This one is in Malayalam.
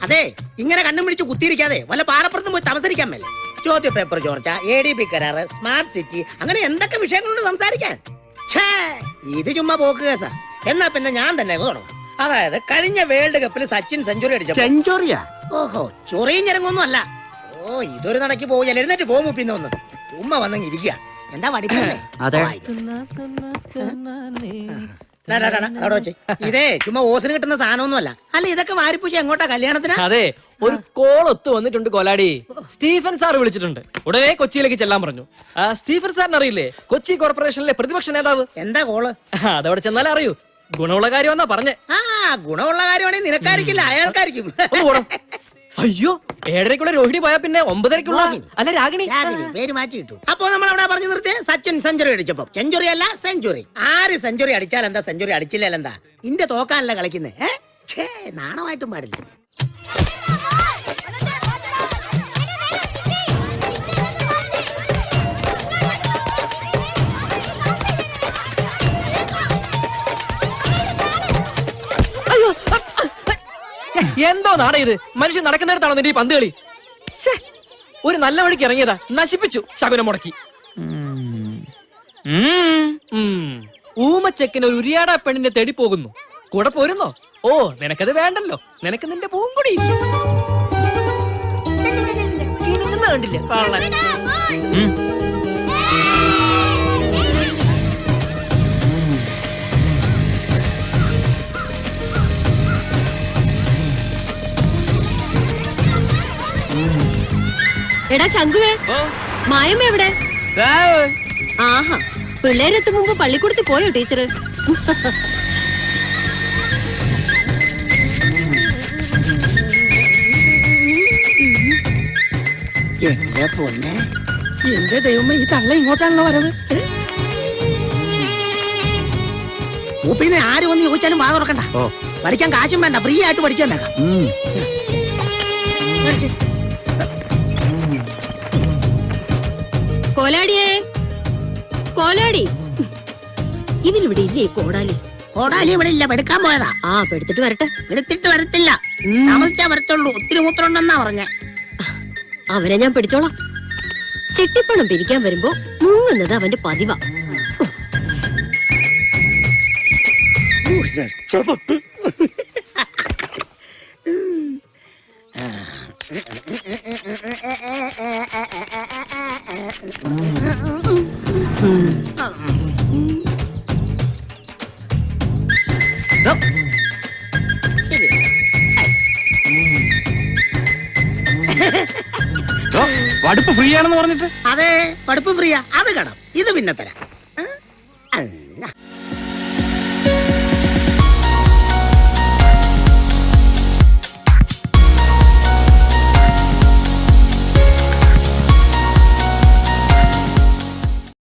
അതെ, ഇങ്ങനെ കണ്ണും പിടിച്ച് കുത്തിയിരിക്കാതെ വല്ല പാലപ്പുറത്തും പോയി താമസിക്കാൻ മേലെ. ചോദ്യ പേപ്പർ ചോർച്ച, ADB കരാറ്, സ്മാർട്ട് സിറ്റി, അങ്ങനെ എന്തൊക്കെ വിഷയങ്ങളുണ്ട് സംസാരിക്കാൻ. ഇത് ചുമ്മാ പോക്ക് കേസാ. എന്നാ പിന്നെ ഞാൻ തന്നെ തുടങ്ങാം. അതായത് കഴിഞ്ഞ വേൾഡ് കപ്പിൽ സച്ചിൻ സെഞ്ചുറി അടിച്ചു. സെഞ്ചുറിയാ? ഓഹോ, ചൊറിയും ഞരങ്ങൊന്നും അല്ല. ഓ, ഇതൊരു നടക്കി പോയി എഴുന്നേറ്റ് പോകും. പിന്നെ ഒന്ന് ചുമ്മാ വന്നെങ്കിൽ ഇരിക്കുക. എന്താ പഠിക്കണേ? ഇതേ ചുമ്മാ ഓസിന് കിട്ടുന്ന സാധനമൊന്നും അല്ല. അല്ല, ഇതൊക്കെ വാരിപ്പൂശി എങ്ങോട്ടാ കല്യാണത്തിന്? അതെ, ഒരു കോൾ ഒത്തു വന്നിട്ടുണ്ട് കോലാടി. സ്റ്റീഫൻ സാർ വിളിച്ചിട്ടുണ്ട്. ഉടനെ കൊച്ചിയിലേക്ക് ചെല്ലാൻ പറഞ്ഞു. സ്റ്റീഫൻ സാറിന് അറിയില്ലേ, കൊച്ചി കോർപ്പറേഷനിലെ പ്രതിപക്ഷ നേതാവ്. എന്താ കോള്? അതവിടെ ചെന്നാലേ അറിയൂ. ഗുണമുള്ള കാര്യമെന്നാ പറഞ്ഞേ. ഗുണമുള്ള കാര്യമാണെങ്കിൽ നിനക്കായിരിക്കില്ല, അയാൾക്കായിരിക്കും. അയ്യോ, 7:30 രോഹിണി പോയാ പിന്നെ 9:30 അല്ല രാഗിണി പേര് മാറ്റി കിട്ടു. അപ്പൊ നമ്മൾ അവിടെ പറഞ്ഞു നിർത്തിയ സച്ചിൻ സെഞ്ചുറി അടിച്ചപ്പോ. സെഞ്ചുറി അല്ല, സെഞ്ചുറി. ആര് സെഞ്ചുറി അടിച്ചാൽ എന്താ, സെഞ്ചുറി അടിച്ചില്ല എന്താ? ഇന്ത്യ തോക്കാനല്ല കളിക്കുന്നേ. നാണമായിട്ടും പാടില്ല. എന്തോ നാടേ ഇത്? മനുഷ്യൻ നടക്കുന്നിടത്താണോ നിന്റെ ഈ പന്ത് കളി? ഒരു നല്ല വഴിക്ക് ഇറങ്ങിയതാ, നശിപ്പിച്ചു ശകുനം മുടക്കി. ഊമച്ചെക്കിന് ഒരു ഉരിയാടാ പെണ്ണിന്റെ തേടി പോകുന്നു. കൂടെ പോരുന്നോ? ഓ, നിനക്കത് വേണ്ടല്ലോ. നിനക്ക് നിന്റെ പൂങ്കുടി കണ്ടില്ലേ? എടാ ശങ്കുവേ, മായമ്മ എവിടെ? ആഹാ, പിള്ളേരെത്തും മുമ്പ് പള്ളിക്കൂടത്തിൽ പോയോ ടീച്ചറ്? എന്റെ പൊന്നെ, എന്റെ ദൈവമേ, ഈ തള്ള ഇങ്ങോട്ടാണല്ലോ വരവ്. പിന്നെ ആര് വന്ന് ചോദിച്ചാലും വാ തുറക്കണ്ട. പഠിക്കാൻ കാശും വേണ്ട, ഫ്രീ ആയിട്ട് പഠിച്ചു തന്നേക്കാം. കോലാടിയേ, കോലാടി, ഇവനിവിടെ ഇല്ലേ കോടാലി? കോടാലി ഇവിടെ ഇല്ല, എടുക്കാൻ പോയതാ. എടുത്തിട്ട് വരട്ടെ. എടുത്തിട്ട് വരത്തില്ല, താമസിച്ചാ വരത്തുള്ളൂ. ഒത്തിരി മൂത്രമുണ്ടെന്നാ പറഞ്ഞേ. അവനെ ഞാൻ പിടിച്ചോളാം. ചെട്ടിപ്പണം പിരിക്കാൻ വരുമ്പോ മുങ്ങുന്നത് അവന്റെ പതിവാ. പഠിപ്പ് ഫ്രീ ആണെന്ന് പറഞ്ഞിട്ട്? അതെ, പഠിപ്പ് ഫ്രീയാ. അത് കടം, ഇത് പിന്നെ തരാം.